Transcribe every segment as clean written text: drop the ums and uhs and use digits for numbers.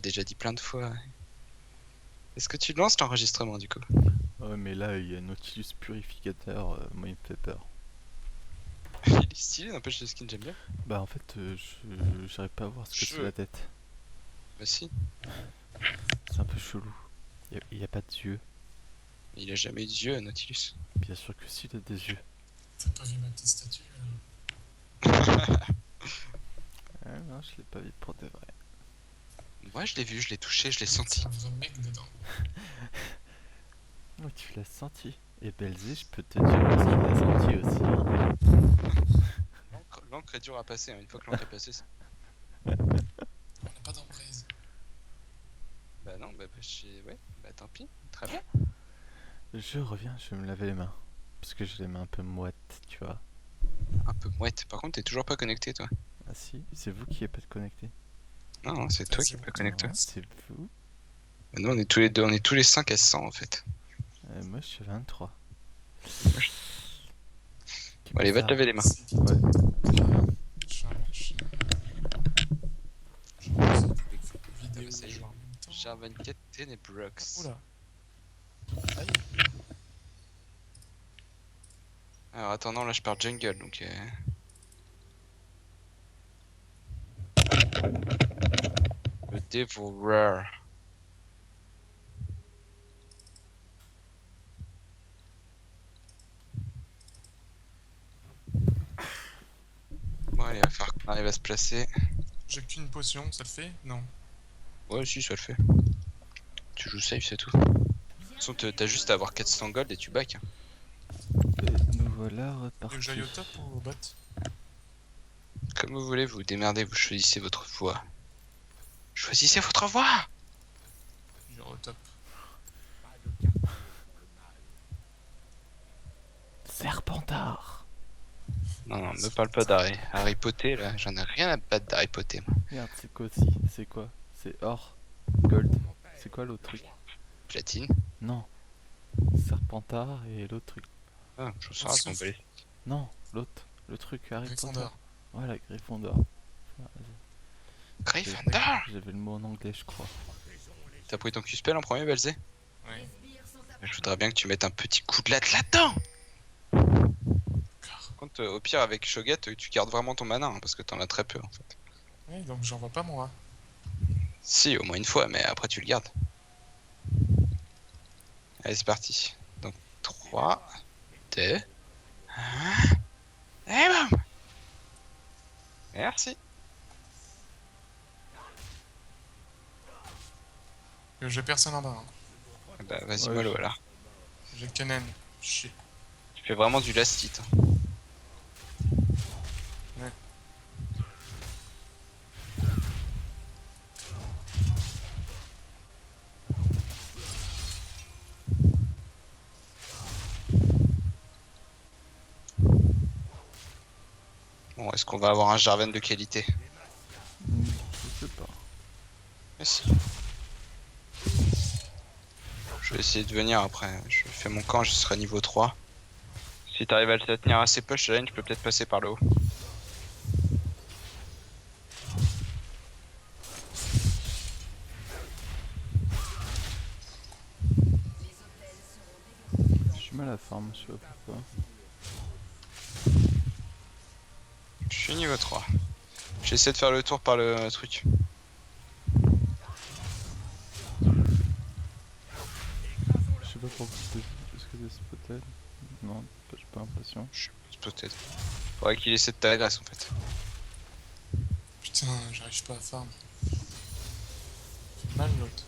déjà dit plein de fois. Est-ce que tu lances l'enregistrement du coup? Ouais, mais là, il y a Nautilus Purificateur, moi il me fait peur. Il est stylé, n'empêche le skin, j'aime bien. Bah, en fait, j'arrive pas à voir ce que c'est Cheveux. la tête. Bah si, C'est un peu chelou. Y a pas de yeux. il a jamais eu d'yeux, Nautilus. Bien sûr que si, il a des yeux. T'as pas vu ma petite statue Ah non, je l'ai pas vu pour de vrai. Moi je l'ai vu, je l'ai touché, je l'ai C'est senti. un vrai mec dedans. Oh, tu l'as senti. Et Belzé, je peux te dire ce qu'il a senti aussi. Hein. L'encre est dure à passer, hein. Une fois que l'encre est passée, c'est... On n'a pas d'emprise. Bah non, ouais, bah tant pis, très bien. Je reviens, je vais me laver les mains. Parce que j'ai les mains un peu moites, tu vois. Un peu mouette, par contre t'es toujours pas connecté toi. Ah si, c'est vous qui êtes pas connecté. Non, non, c'est toi qui es pas connecté. C'est vous. Nous on est tous les deux, on est tous les 5 à 100 en fait. Moi, je suis 23. Bon, allez, va te laver les mains. Ouais. Vidéo, Ça y est. genre en même temps. Char24 Tenebrox. Oula. Aïe. Alors attends, non, là je pars jungle donc. Le Devourer. Bon, allez, il va falloir qu'on arrive à se placer. J'ai qu'une potion, ça le fait? Non. Ouais, si, ça le fait. Tu joues safe, c'est tout. De toute façon, t'as juste à avoir 400 gold et tu back. Et nous voilà Tu veux repartis. que j'aille au top ou au bot? Comme vous voulez, vous démerdez, vous choisissez votre voie. Choisissez votre voie! J'irai au top. Serpentard. Non, non, me parle pas d'Harry. Harry Potter, là, j'en ai rien à battre d'Harry Potter, moi. Merde, c'est quoi aussi? C'est quoi? C'est or. Gold. C'est quoi l'autre truc? Platine. Non. Serpentard et l'autre truc. Ah, je sais pas, je m'en bats les- Non, l'autre. Le truc Harry Potter. Gryffondor. Voilà, Gryffondor. Gryffondor! J'avais le mot en anglais, je crois. T'as pris ton Q-spell en premier, Belzé? Oui. Je voudrais bien que tu mettes un petit coup de latte là-dedans! Par contre, au pire, avec Shogat, tu gardes vraiment ton mana, hein, parce que t'en as très peu en fait. Oui, donc j'en vois pas moi. Si, au moins une fois, mais après tu le gardes. Allez, c'est parti. Donc, 3, 2, 1, et bam! Merci. J'ai personne en bas. Hein. Bah, vas-y, Ouais, mollo alors. J'ai Kennen. Chier. Tu fais vraiment du last hit. Ouais. Bon, est-ce qu'on va avoir un Jarvan de qualité? Je sais pas. Merci. Je vais essayer de venir après. Je fais mon camp, je serai niveau 3. Si t'arrives à le tenir assez push la lane, je peux peut-être passer par le haut. Je suis mal à la farm, je sais pas pourquoi. Je suis niveau 3. J'essaie de faire le tour par le truc. Je sais pas pourquoi. Est-ce que c'est spotted? Non, j'ai pas l'impression. Je sais peut-être. Faudrait qu'il essaie de t'agresser en fait. Putain, j'arrive pas à farm. Fait mal l'autre.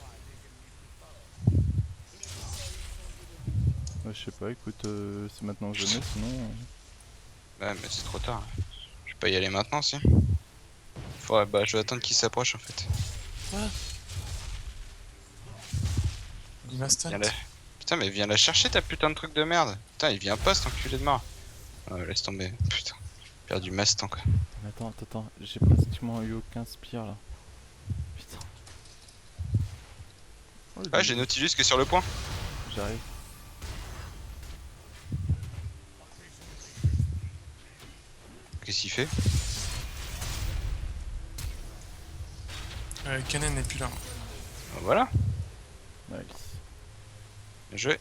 Ouais, je sais pas, écoute, c'est maintenant ou jamais, sinon. Ouais, mais c'est trop tard. Je peux pas y aller maintenant si. Faudrait, bah, je vais attendre qu'il s'approche en fait. Il m'a stun. Viens là. Putain, mais viens la chercher ta putain de truc de merde. Putain, il vient pas cet enculé de mort. Laisse tomber. Putain, j'ai perdu ma stand quoi. Mais attends, j'ai pratiquement eu aucun spire là. Putain. Oh, Ah, j'ai Nautilus qui est sur le point. J'arrive. Qu'est-ce qu'il fait? Kennen n'est plus là. Voilà, Nice. bien joué.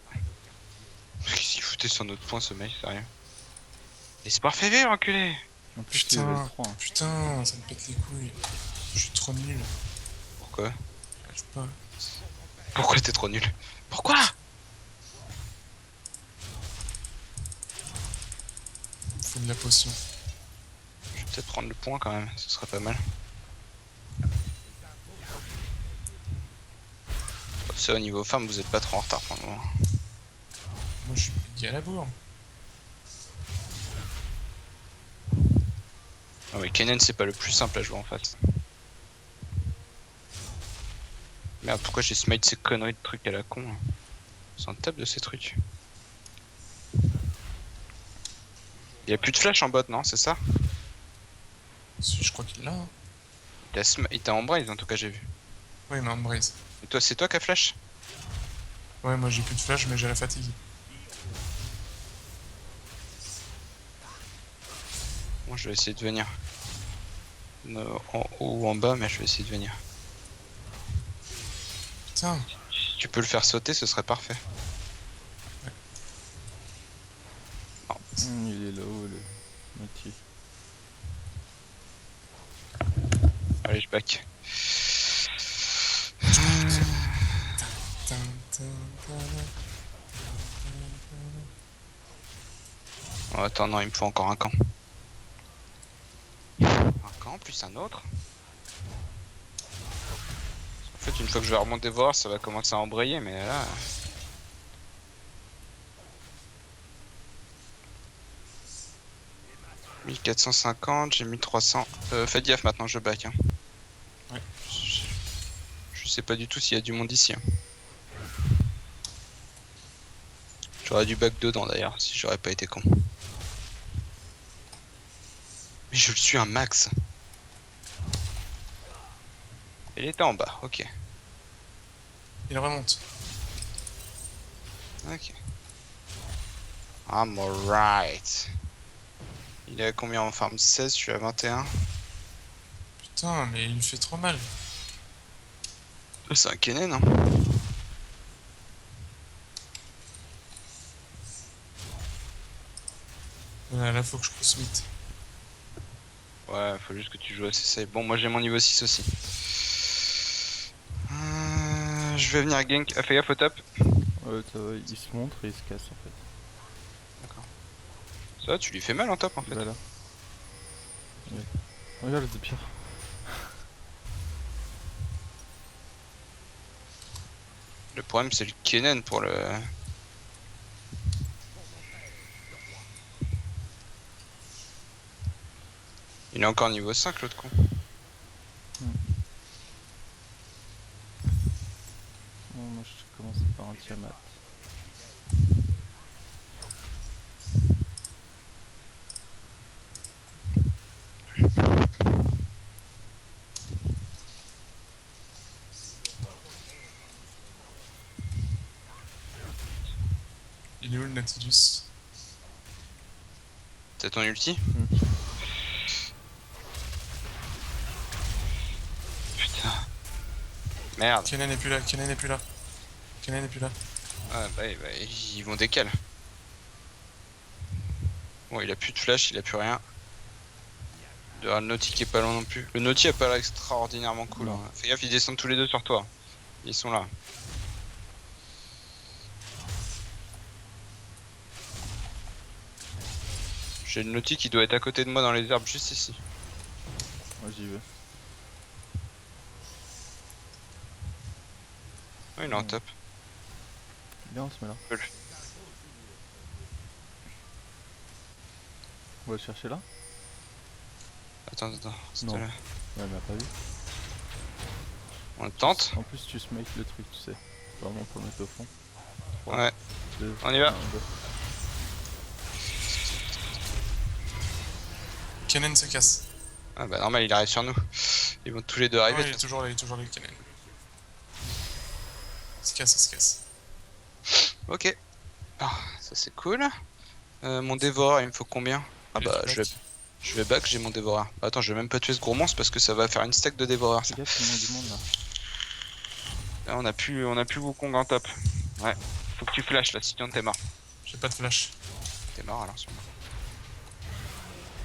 Qu'est-ce qu'il foutait sur notre point ce mec, sérieux. Et c'est parfait vivre, enculé. En plus, il est Putain, level 3. Hein. putain, ça me pète les couilles. Je suis trop nul. Pourquoi? J'arrive pas. Pourquoi t'es trop nul? Pourquoi? Il me faut de la potion. Je vais peut-être prendre le point quand même, ce serait pas mal. Ça au niveau farm, vous êtes pas trop en retard pour le moment. Moi, je suis dit à la bourre. Ah mais Kennen c'est pas le plus simple à jouer en face. Merde, pourquoi j'ai smite ces conneries de trucs à la con hein. On s'en tape de ces trucs. Il y a plus de flash en bot, non? C'est ça? Si, je crois qu'il l'a. Hein. Il t'a embrace en tout cas, j'ai vu. Ouais, il m'a embrace. Et toi, c'est toi qui as flash? Ouais, moi j'ai plus de flash, mais j'ai la fatigue. Moi, je vais essayer de venir. En haut ou en bas, mais je vais essayer de venir. Putain, Si tu peux le faire sauter, ce serait parfait. Il est là-haut, le métier. Allez, je back. tin, tin, Oh, attends, non, il me faut encore un camp. Un camp, plus un autre. En fait, une fois que je vais remonter voir, ça va commencer à embrayer, mais là... 1450, j'ai 1300. Faites gaffe maintenant, je back. Hein. Ouais. Je sais pas du tout s'il y a du monde ici. Hein. J'aurais dû back dedans d'ailleurs, si j'aurais pas été con. Mais je le suis un max. Il était en bas, ok. Il remonte. Ok. I'm alright. Il est à combien en farm? 16, je suis à 21. Putain, mais il me fait trop mal. C'est un Kennen, hein. Là, faut que je crossmite. Ouais, faut juste que tu joues assez safe. Bon, moi j'ai mon niveau 6 aussi. Je vais venir gank. Ah, fais gaffe au top. Ouais, ça va, il se montre et il se casse en fait. Ça va, tu lui fais mal en top en fait. Voilà. Ouais. Regarde, c'est pire. Le problème c'est le Kennen pour le... Il est encore niveau 5 l'autre con. Bon, moi je commence par un Tiamat. Il est où le Nautilus? T'as ton ulti? Putain. Merde. Kennen n'est plus là, Kennen n'est plus là. Kennen n'est plus là. Ah bah, ils vont décaler. Bon, il a plus de flash, il a plus rien. Le Naughty qui est pas loin non plus. Le Naughty a pas l'air extraordinairement cool. Hein. Fais gaffe, ils descendent tous les deux sur toi. Ils sont là. J'ai le Naughty qui doit être à côté de moi dans les herbes juste ici. Moi j'y vais. Ouais, il est en top. Bien, on se met là. Cool. On va le chercher là? Attends. Non. Là. Ouais, elle m'a pas vu. On tente. En plus, tu smite le truc, tu sais. Vraiment pour le mettre au fond. 3, Ouais. 2, On y va. 1, go. Kennen se casse. Ah bah normal, il arrive sur nous. Ils vont tous les deux arriver. Ouais, il est toujours là, Kennen. Il se casse, il se casse. Ok. Ah, ça c'est cool. Mon dévoreur, il me faut combien? Ah bah je vais back, j'ai mon dévoreur. Attends, je vais même pas tuer ce gros monstre parce que ça va faire une stack de dévoreur ça. Fais gaffe, il y a du monde là. Là, on a plus Wukong en top. Ouais. Faut que tu flashes là, sinon t'es mort. J'ai pas de flash. T'es mort alors sûrement.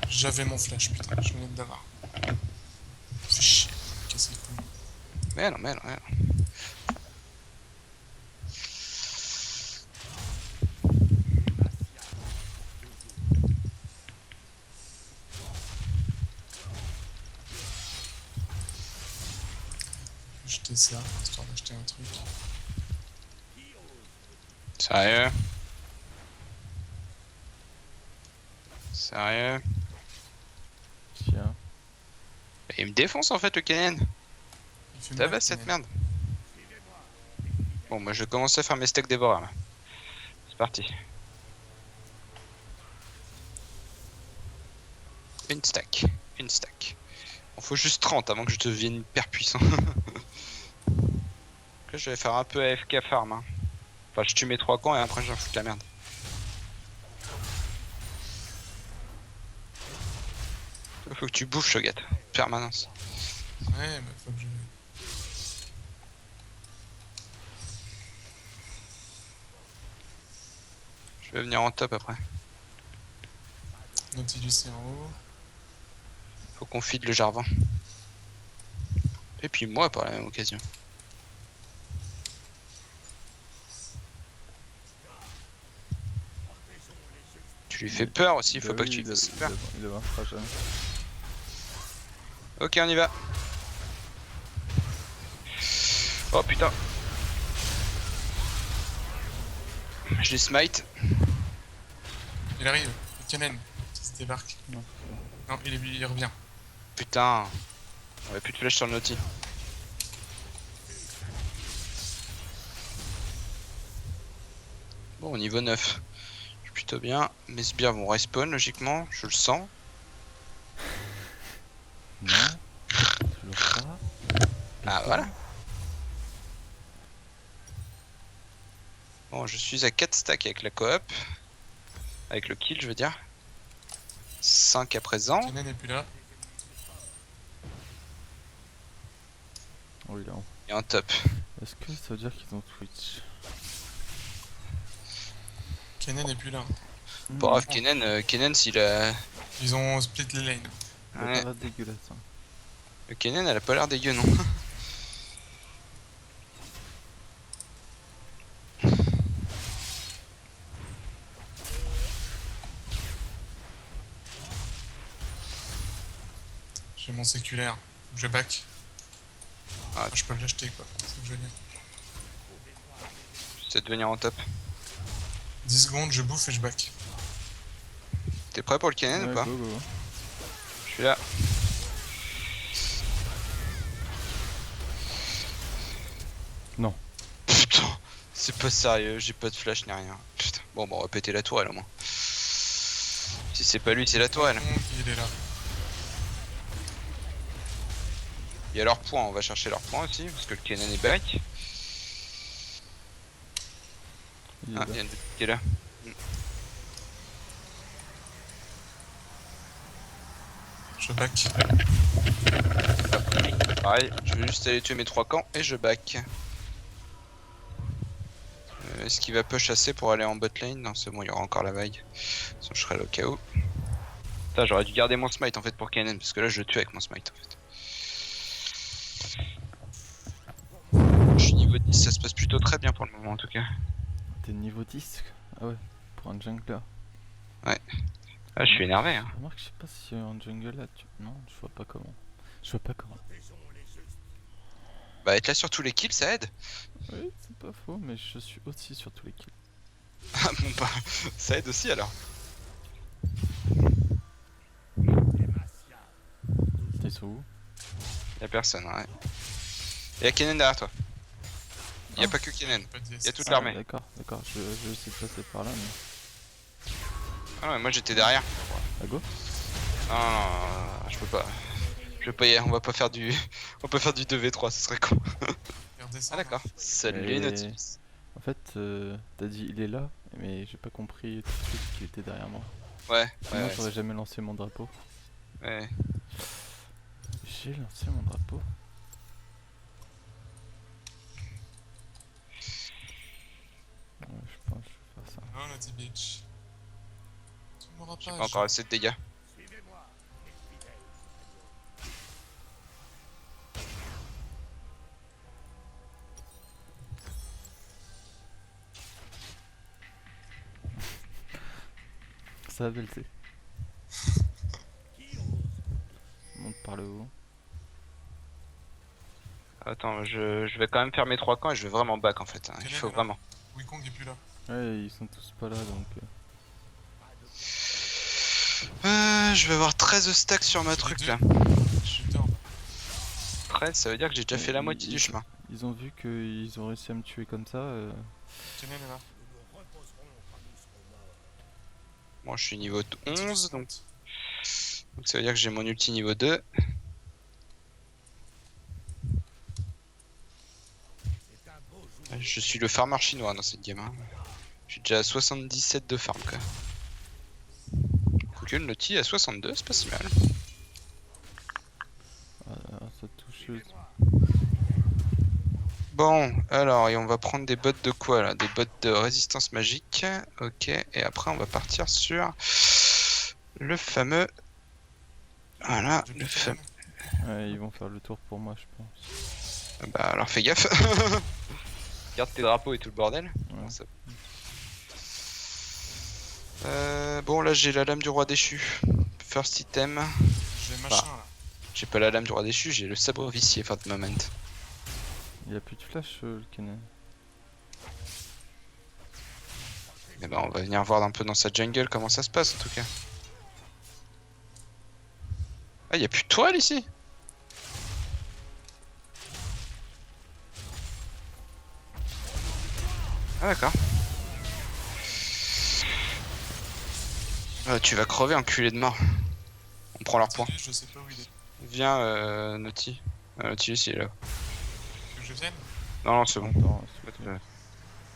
J'avais mon flash, putain, je venais d'avoir. Fais chier, casser les couilles. Mais non, mais non, mais non. Jeter ça, histoire d'acheter un truc. Sérieux? Sérieux? Tiens. Il me défonce en fait le Kennen. Il fait Ça mal, va cette Kennen. merde. Bon, moi je vais commencer à faire mes stacks dévoreurs là. C'est parti. Une stack. Une stack. Il faut juste 30 avant que je devienne hyper puissant. Là, je vais faire un peu AFK farm. Hein. Enfin, je tue mes 3 camps et après j'en fous de la merde. Faut que tu bouffes, Shogat. Permanence. Ouais, bah faut que je... Je vais venir en top après. Nautilus est en haut. Faut qu'on feed le Jarvan. Et puis moi par la même occasion. Tu lui fais peur aussi, faut Bah pas oui, que tu lui fasses peur. Il avancera jamais. Ok, on y va. Oh putain. Je les smite. Il arrive, Kennen, ça se débarque. Non, Non, il revient. Putain. On avait plus de flèches sur le Naughty. Bon, au niveau 9. Je suis plutôt bien. Mes sbires vont respawn logiquement, je le sens. non. Toujours pas. Ah voilà. Bon, je suis à 4 stacks avec la coop. Avec le kill, je veux dire. 5 à présent. Kennen n'est plus là. Oh, il est en haut. Et en top. Est-ce que ça veut dire qu'ils ont Twitch? Kennen n'est plus là. Bon, bref, Kennen s'il a. Ils ont split les lanes. Il a Ouais. pas l'air dégueulasse. Hein. Le Kennen, elle a pas l'air dégueu, non. J'ai mon séculaire. Faut que je back. Ah. Je peux l'acheter quoi. C'est que je veux dire. J'essaie de venir en top. 10 secondes, je bouffe et je back. T'es prêt pour le Kennen ou Ouais, pas? go, go. Je suis là. Non. Putain, c'est pas sérieux, j'ai pas de flash ni rien. Putain. Bon, bah on va péter la tourelle au moins. Si c'est pas lui, c'est la tourelle. Il est là. Il y a leur point, on va chercher leur point aussi, parce que le Kennen est back. Il est Ah, là. il y a une qui est là. Je back. Pareil, je vais juste aller tuer mes 3 camps et je back. Est-ce qu'il va push assez pour aller en bot lane? Non, c'est bon, il y aura encore la vague. Sinon, je serai là au cas où. Putain, j'aurais dû garder mon smite en fait pour Kennen, parce que là je le tue avec mon smite en fait. Je suis niveau 10, ça se passe plutôt très bien pour le moment en tout cas. T'es niveau 10? Ah ouais, pour un jungler. Ah, je suis énervé hein. Remarque, je sais pas si en jungle là tu... Non, je vois pas comment. Je vois pas comment. Bah être là sur tous les kills ça aide. Oui, c'est pas faux, mais je suis aussi sur tous les kills. Ah bon bah ça aide aussi alors. Ils sont où? Y'a personne ouais. Y'a Kennen derrière toi. Y'a Ah. pas que Kennen. Pas de Il y a toute Ah, l'armée. d'accord, d'accord, je vais essayer de passer par là, mais... Ah non mais moi j'étais derrière. À go? Non, non, non, je peux pas. Je peux pas y aller, on va pas faire du. On peut faire du 2v3, ce serait con. Regardez ça. Ah d'accord. Salut Et- Nautilus. En fait, t'as dit il est là, mais j'ai pas compris tout de suite qu'il était derrière moi. Ouais, Sinon, ouais, j'aurais jamais lancé mon drapeau. ouais. J'ai lancé mon drapeau. Oh, Naughty Bitch. Tu m'auras J'ai pas. pas encore assez de dégâts. Ça va belter. Monte par le haut. Attends, je vais quand même faire mes 3 camps et je vais vraiment back en fait. Hein. Il Kennen faut est là. vraiment. Wukong est plus là. Ouais, ils sont tous pas là donc. Je vais avoir 13 stacks sur ma J'ai truc les là. J'ai deux en bas. 13, ça veut dire que j'ai déjà fait la moitié du chemin. Ils ont vu qu'ils ont réussi à me tuer comme ça. Kennen est là. Moi je suis niveau 11 donc ça veut dire que j'ai mon ulti niveau 2. Je suis le farmer chinois dans cette game. Hein. Je suis déjà à 77 de farm quoi. Quoique le Naughty à 62, c'est pas si mal. Ça toucheuse. Bon, alors, et on va prendre des bottes de quoi là? Des bottes de résistance magique. Ok, et après on va partir sur le fameux. Voilà, J'ai le plus fameux. Kennen. Ouais, ils vont faire le tour pour moi, je pense. Bah alors fais gaffe. Garde tes drapeaux et tout le bordel. Ouais. Bon, ça- bon là j'ai la lame du roi déchu. First item. J'ai machin là. J'ai pas la lame du roi déchu, j'ai le sabre vicié for the moment. Il a plus de flash, le Kennen. Et ben on va venir voir un peu dans sa jungle comment ça se passe en tout cas. Ah y'a plus de toile ici. Ah d'accord. Tu vas crever enculé de mort. On prend leur point. Je sais pas où il est. Viens Naughty. Nautilus il est là. Que je vienne. Non non c'est bon. Attends, s'il te plaît.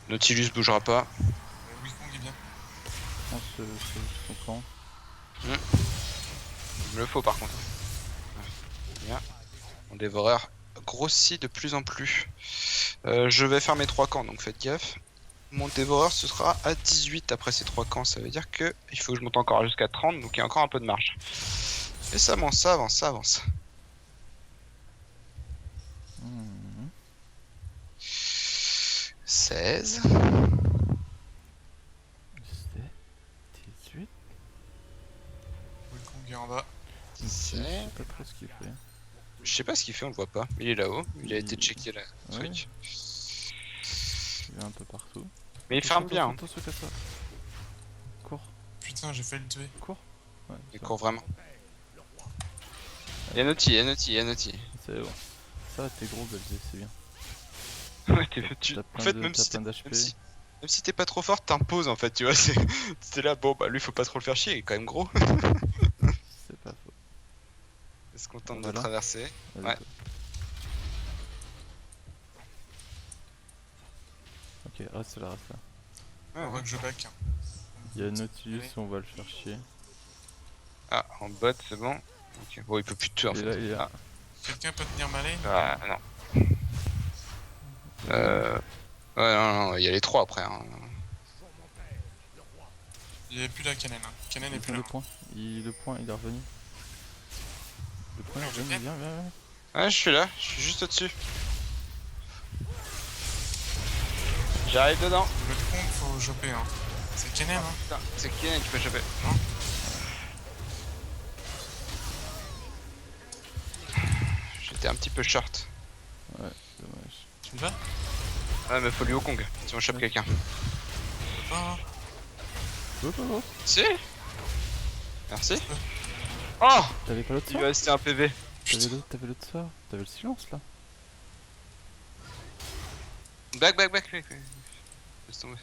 Nautilus bougera pas. Wukong est bien. Prends son camp. Il me le faut par contre. Ouais. Bien. Mon dévoreur grossit de plus en plus. Je vais faire mes 3 camps donc faites gaffe. Mon dévoreur ce sera à 18 après ces 3 camps. Ça veut dire que il faut que je monte encore jusqu'à 30 donc il y a encore un peu de marge. Et ça avance, ça avance, ça avance. Mhm. 16. 18. Wukong est en bas. Je sais 17. pas trop ce qu'il fait. Je sais pas ce qu'il fait, on le voit pas. Il est là-haut, il a été checké là. Ouais. Truc. Il est un peu partout. Mais il farme bien. Attention, casse ça. Cours, Putain, j'ai failli le tuer. cours. Ouais, Il ça court vraiment. Y'a Naughty, y'a Naughty, y'a Naughty. c'est bon. Ça, t'es gros, Belzé, c'est bien. Ouais, T'as en plein fait, de- même t'as si plein t'es d'HP. même si t'es pas trop fort, t'imposes en fait, tu vois. C'était là, bon bah lui faut pas trop le faire chier, il est quand même gros. C'est pas faux. Est-ce qu'on tente de Voilà. traverser? Vas-y, Ouais. toi. Ok, reste là, reste là. Ouais, On voit que je back. Hein. Il y a Nautilus, Allez. on va le faire chier. Ah, en bot, c'est bon. Ok, bon, il peut plus te tuer en Il est fait. là, il est là. Quelqu'un peut tenir ma lane? Ah, non. Ouais, non, il y a les 3 après. Hein. Il est plus là, Kennen. Hein. Kennen est Il plus prend là. le point. Le point, il est revenu. Le point est Je revenu, viens. viens, viens, viens. Ouais, je suis là, je suis juste au-dessus. J'arrive dedans. Le Wukong, faut choper. Hein. C'est Kennen. Hein. Putain, c'est qui qui peut choper? Non. J'étais un petit peu short. Ouais, dommage. Tu y vas? Ouais, mais faut lui au Kong si on chope Ouais. quelqu'un. Ah, Oh, oh, oh. Si. Merci. Oh, T'avais pas l'autre il sort? va rester un PV. T'avais l'autre sort? T'avais le silence là? Back. Laisse tomber.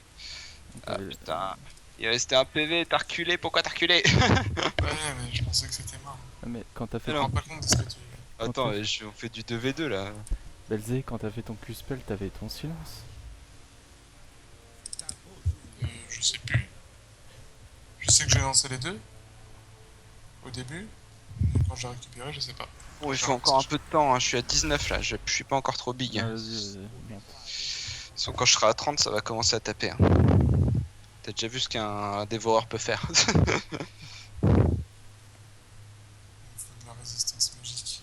Ah T'avais- putain. Il restait un PV, t'as reculé, pourquoi t'as reculé? ouais, mais je pensais que c'était mort. Ah, mais quand t'as fait Je me Non. rends pas compte de ce que tu. Attends, on fait du 2v2 là. Belzé, quand t'as fait ton Q-spell, t'avais ton silence. Je sais plus. Je sais que j'ai lancé les deux. Au début. Et quand j'ai récupéré, je sais pas. Bon, il faut encore un peu de temps, hein. Je suis à 19 là, je suis pas encore trop big. Ah, Hein. vas-y, monte. Sauf quand je serai à 30, ça va commencer à taper. Hein. T'as déjà vu ce qu'un dévoreur peut faire. Il faut de la résistance magique.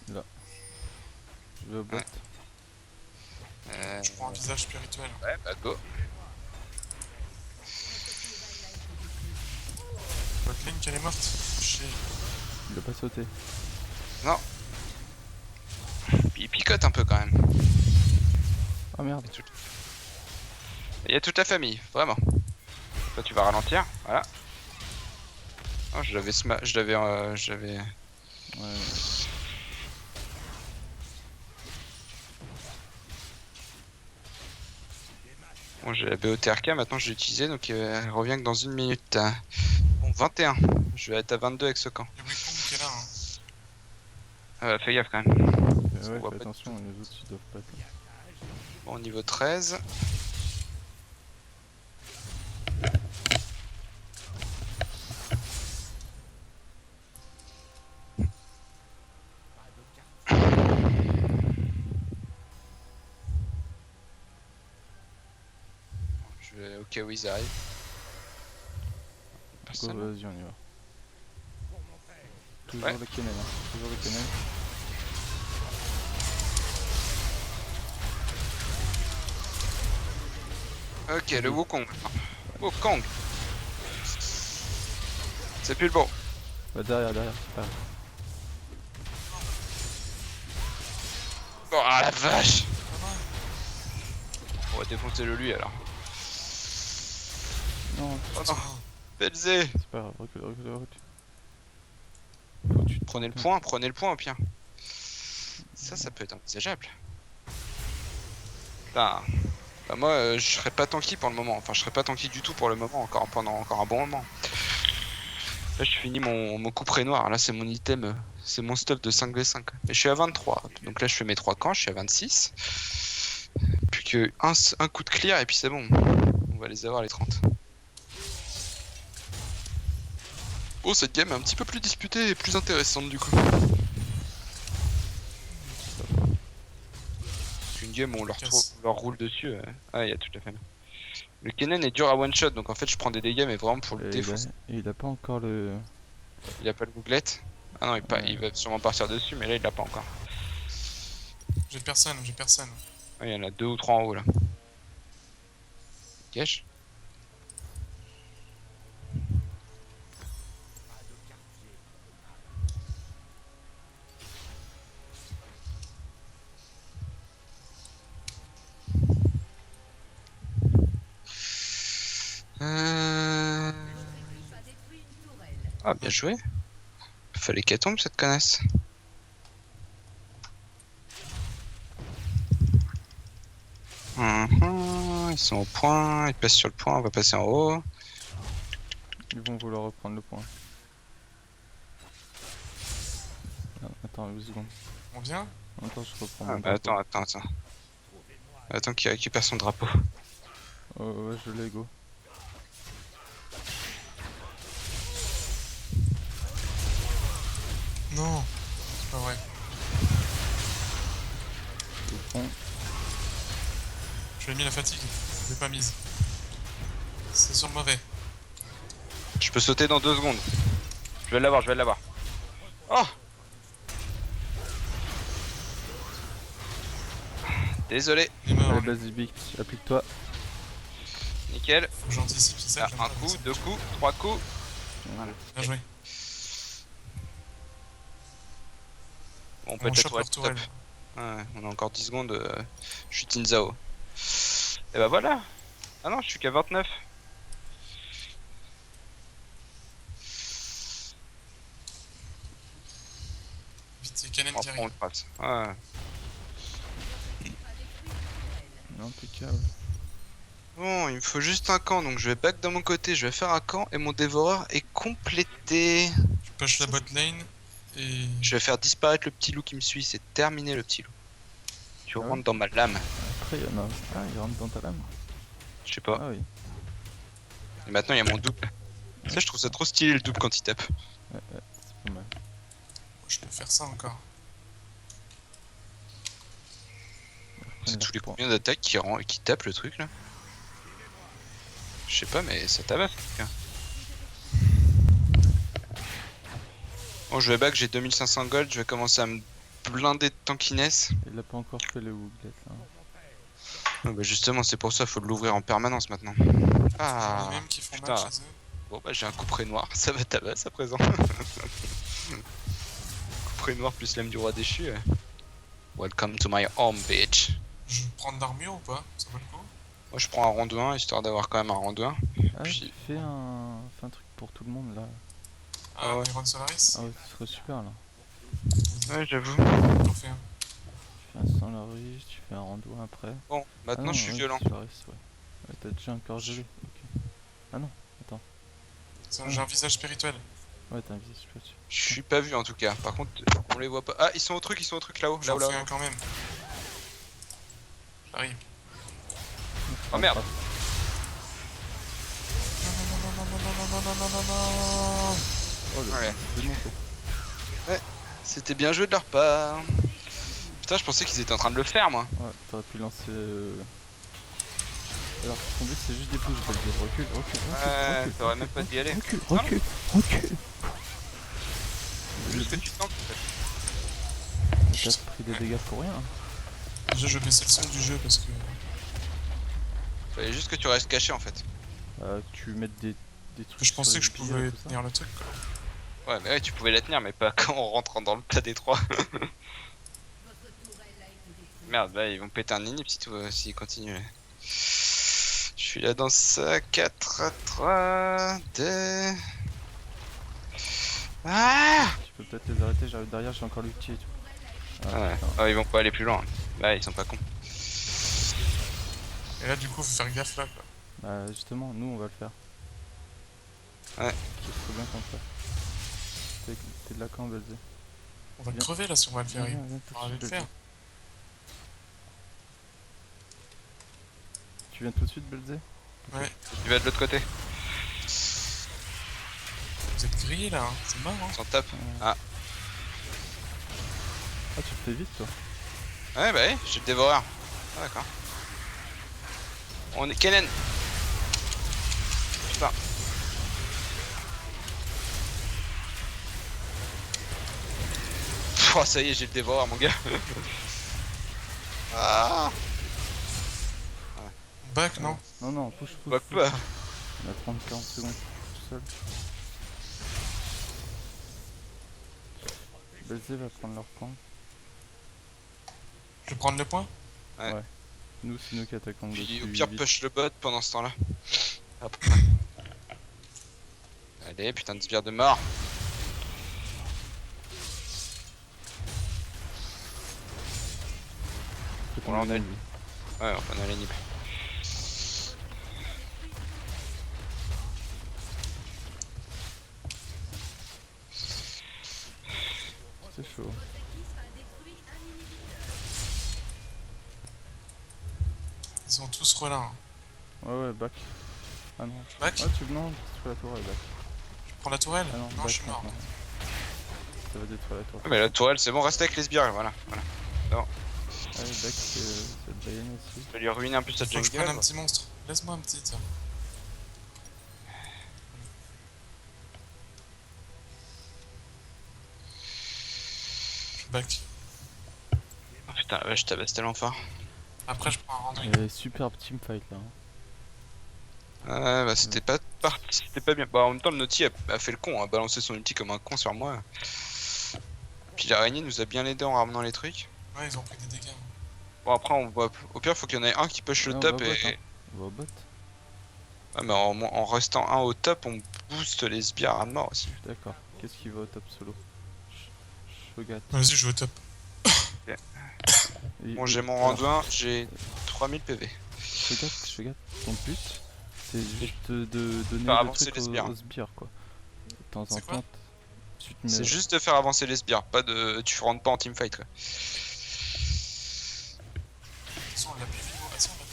Je vais au bot. Ouais. Je prends un visage spirituel. Ouais, bah go. Botlane qu'elle est morte. Chier. Il a pas sauté. Puis il picote un peu quand même. Ah merde. Il y a toute la famille, vraiment. Toi tu vas ralentir, voilà. Oh, je l'avais Ouais. Bon, j'ai la BOTRK, maintenant je l'ai utilisé, donc elle revient que dans 1 minute. Bon, 21. Je vais être à 22 avec ce camp. Il y a Wukong qui est là. Fais gaffe quand même. On Ouais, voit fais pas attention, les autres ils doivent pas être là. Bon, niveau 13. Je vais au cas où ils arrivent. Go, Personne. vas-y, on y va. Toujours Ouais. le Kennen, hein. Toujours le Kennen. Ok, le Wukong. Wukong. C'est plus le bon. Bah, derrière, c'est pas grave. Oh ah, la vache. On va défoncer le lui alors. Non, Oh non. Belzé. c'est pas grave, recule. Faut que tu te Prenez le point au pire. Ça peut être envisageable. Putain. Bah moi je serais pas tanky pour le moment, enfin je serais pas tanky du tout pour le moment, pendant encore un bon moment. Là je finis mon couperet noir, là c'est mon item, c'est mon stuff de 5v5. Mais je suis à 23, donc là je fais mes 3 camps, je suis à 26. Plus que un coup de clear et puis c'est bon. On va les avoir les 30. Oh cette game est un petit peu plus disputée et plus intéressante du coup. C'est une game où on leur roule dessus. Ah il y a tout à fait. Le Kennen est dur à one shot donc en fait je prends des dégâts mais vraiment pour le Et défoncer. il a pas encore le... Il a pas le googlette. Ah non il va sûrement partir dessus mais là il l'a pas encore. J'ai personne. Ah, il y en a 2 ou 3 en haut là. Cache. Ah bien joué. Fallait qu'elle tombe cette connasse. Ils sont au point, ils passent sur le point, on va passer en haut. Ils vont vouloir reprendre le point. Ah, attends, 2 secondes. On vient? Attends, je reprends Ah, mon bah, drapeau. attends. Attends qu'il récupère son drapeau. Oh, ouais, je l'ai, go. Non. C'est pas vrai. Je le prends. Je lui ai mis la fatigue. Je l'ai pas mise. C'est sur le mauvais. Je peux sauter dans 2 secondes. Je vais l'avoir. Oh! Désolé. Il est mort. Allez, lui. vas-y, Bic, applique-toi. Nickel. Faut que j'anticipe ça. Ah, j'aime un pas, coup, mais ça. 2 coups, 3 coups. Voilà. Bien joué. Bon, On peut-être chope leur tourelle. Ouais, on a encore 10 secondes. Je suis Tinzao. Et bah voilà. Ah non, je suis qu'à 29. Vite, c'est Kennen On qui prend, on arrive. le passe. Ouais. Impeccable. Bon, il me faut juste un camp, donc je vais back de mon côté, je vais faire un camp et mon dévoreur est complété. Je push la bot lane. Et. Je vais faire disparaître le petit loup qui me suit, c'est terminé le petit loup. Tu Ah ouais rentres dans ma lame. Après, il y en a... Ah, il rentre dans ta lame. Je sais pas. Ah oui. Et maintenant il y a mon double. Ça, je trouve ça trop stylé le double quand il tape. C'est pas mal. Je peux faire ça encore. C'est tous les points. combien d'attaques qui tape le truc là? Je sais pas, mais ça tabasse. Bon, je vais back, j'ai 2500 gold, je vais commencer à me blinder de tankiness. Il a pas encore fait le Wooglet là. Ah bah justement, c'est pour ça, faut l'ouvrir en permanence maintenant. Ah, Les mêmes qui font putain. mal chez eux. Bon bah j'ai un couperet noir, ça va tabasse à présent. Couperet noir plus l'âme du roi déchu. Welcome to my home, bitch. Je vais prendre d'armure ou pas? Ça vaut le coup? Moi je prends un round 1 histoire d'avoir quand même un round 1. Ah, Puis- fais un truc pour tout le monde là. Ah, ouais. Iron Solaris? Ah ouais, ce serait super là. Ouais, j'avoue. T'en fais un. Tu fais un Solaris, tu fais un rando après. Bon, maintenant Ah non, je suis ouais, violent. Solaris, ouais. Ouais, t'as déjà un corps gelé. Ok. Ah non, J'ai un visage spirituel. ouais, t'as un visage spirituel. Je suis pas vu en tout cas. Par contre, on les voit pas. Ah, ils sont au truc là-haut. J'en Là-haut, fais là-haut. un quand même. J'arrive. Oh merde. Non, non, non, non, non, non, non, non, non, non. Oh le Ouais. démonté. C'était bien joué de leur part. Putain, je pensais qu'ils étaient en train de le faire, moi. Ouais, t'aurais pu lancer. Alors, ton but c'est juste des pouces, je vais le dire. Recule, recule, Ouais, recule. t'aurais même pas dû y aller. Recule, Non, recule, recule. C'est juste que tu tentes. En fait. T'as pris des dégâts pour rien. Déjà, je vais baisser le son du jeu parce que. Fallait juste que tu restes caché en fait. Que tu mettes des trucs. Je pensais sur que je les billes, pouvais tout ça. tenir le truc. Quoi. Ouais, mais ouais, tu pouvais la tenir, mais pas quand on rentre dans le plat des trois. Merde, là ils vont péter un inhib si tout s'ils continuent. Là. Je suis là dans ça. 4, 3, 2. Ah Tu peux peut-être les arrêter, j'arrive derrière, j'ai encore l'ulti et tout. Ah, ouais. putain. Oh, ils vont pas aller plus loin. Bah, ils sont pas cons. Et là, du coup, faut faire gaffe là. Quoi. Bah justement, nous on va le faire. Ouais. C'est trop bien qu'on le fait. T'es de la camp, Belzé. On va Viens. crever là si on va le faire. Viens, viens, tout On va de aller suite, le faire. Belzé. Tu viens tout de suite, Belzé? Ouais. Tu vas de l'autre côté. Vous êtes grillés là, hein. C'est marrant. On s'en tape. Ah, tu le fais vite toi. Ouais, bah, ouais, j'ai le dévoreur. Ah, d'accord. On est. Kennen. Putain. Oh, ça y est, j'ai le dévoreur, mon gars. Ah. Back, non? Non, non, push, push. Bah, push. pas. On a 30-40 secondes tout seul. Belzé va prendre leur camp. Je vais prendre le point? Nous, c'est nous qui attaquons Puis dessus au pire, vite. push le bot pendant ce temps-là. Après. Allez, putain de sbire de mort. Faut qu'on Bon, là, on a le une- gagne. Ouais, enfin, on a les nips. C'est chaud. Ils sont tous relins. Hein. Ouais, ouais, back. Ah non. Back? Ah, non, tu fais la tourelle, back. Je prends la tourelle? Ah non, Non, back je suis mort. maintenant. Ça va détruire la tour. Ouais, mais la tourelle, c'est bon, restez avec les sbires, voilà. Ouais, back, c'est Diane aussi. Je vais lui ruiner un peu sa Faut que je prenne jungle. un petit monstre. Laisse-moi un petit, tiens. Je back. Oh, putain, la vache, je tabasse tellement fort. Après, je prends un random. Et superbe teamfight là. Hein. Ouais, bah c'était pas parti, c'était pas bien. Bah en même temps, le Naughty a fait le con, a balancé son ulti comme un con sur moi. Puis l'araignée nous a bien aidé en ramenant les trucs. Ouais, ils ont pris des dégâts. Bon après, on va. Au pire, faut qu'il y en ait un qui push le Ouais, on top va au et. bot, hein. On va au bot. Ah, mais en restant un au top, on booste les sbires à mort aussi. Je suis d'accord. Qu'est-ce qui va au top solo? Shogat. Vas-y, je vais au top. Bon, j'ai mon round 1, j'ai 3000 PV. Shogat, ton but c'est juste de donner Faire le avancer truc les sbires. aux sbires quoi. De temps en C'est quoi temps, tu te mets. C'est juste de faire avancer les sbires, pas de. Tu rentres pas en teamfight quoi. Attention, on l'a plus vidéo. Attention, on l'a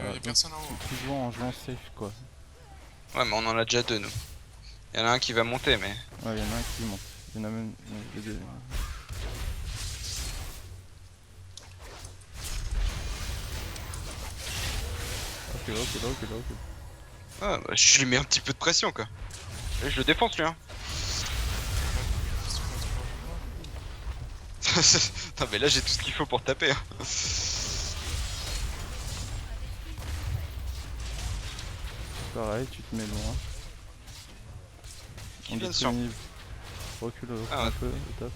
plus. Y'a donc, personne en haut. toujours en jouant safe quoi. Ouais, mais on en a déjà deux nous. Il y en a un qui va monter, mais. Ouais, y'en a un qui monte. Y'en a même. Les deux. Ok. Ah, bah, je lui mets un petit peu de pression quoi. Et je le défonce lui hein. Non mais là j'ai tout ce qu'il faut pour taper. Hein. Pareil, tu te mets loin. Qui On vient sur. diminue. Recule Ah, un peu, au top.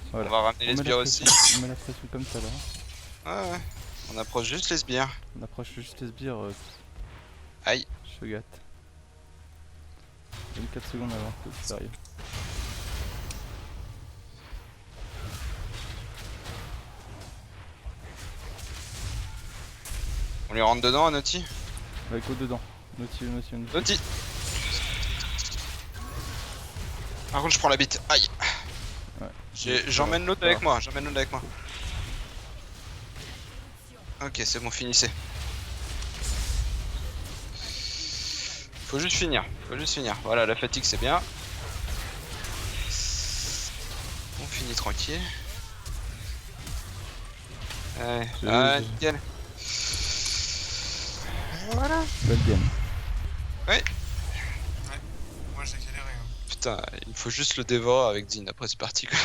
On Voilà. va ramener les met la sbires aussi. pression, on met la pression comme ça là. Ah ouais. On approche juste les sbires. On approche juste les sbires. Aïe. Je gâte. 24 secondes avant que ça arrive. On lui rentre dedans à Naughty. Go dedans. Naughty. Naughty. Par contre je prends la bite. Aïe. Ouais. J'emmène l'autre avec moi. Ok c'est bon finissez. Faut juste finir. Voilà la fatigue c'est bien. On finit tranquille. Ouais. Ah nickel. Voilà. Bonne game. Moi j'ai galéré. Hein. Putain, il faut juste le dévorer avec Zin, après c'est parti quoi.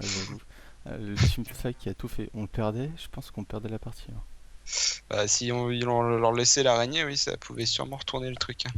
J'avoue. Le teamfight qui a tout fait. On le perdait, je pense qu'on perdait la partie. Hein. Bah si on leur laissait l'araignée, oui ça pouvait sûrement retourner le truc. Hein.